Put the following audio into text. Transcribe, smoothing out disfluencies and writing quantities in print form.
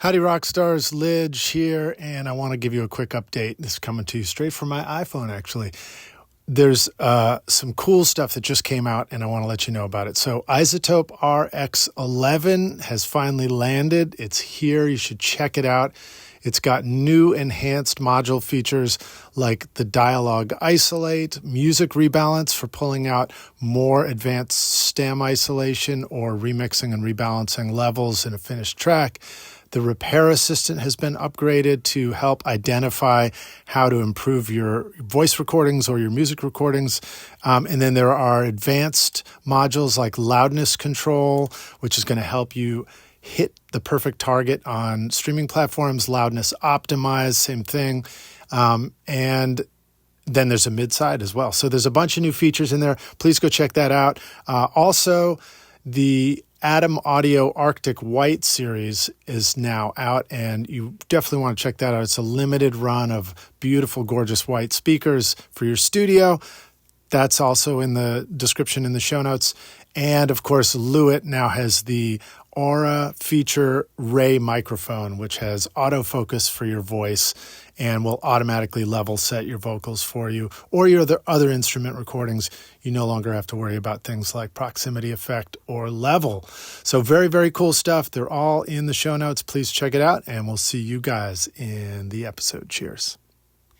Howdy rock stars, Lidge here, and I want to give you a quick update. This is coming to you straight from my iPhone, actually. There's some cool stuff that just came out, and I want to let you know about it. So iZotope RX11 has finally landed. It's here. You should check it out. It's got new enhanced module features like the dialogue isolate, music rebalance for pulling out more advanced stem isolation or remixing and rebalancing levels in a finished track. The repair assistant has been upgraded to help identify how to improve your voice recordings or your music recordings. And then there are advanced modules like loudness control, which is going to help you hit the perfect target on streaming platforms. Loudness optimize, same thing. And then there's a mid-side as well. So there's a bunch of new features in there. Please go check that out. Also, the Atom Audio Arctic White series is now out, and you definitely want to check that out. It's a limited run of beautiful, gorgeous white speakers for your studio. That's also in the description in the show notes. And of course, LEWITT now has the Aura feature Ray microphone, which has autofocus for your voice and will automatically level set your vocals for you or your other instrument recordings. You no longer have to worry about things like proximity effect or level. So very, very cool stuff. They're all in the show notes. Please check it out, and we'll see you guys in the episode. Cheers.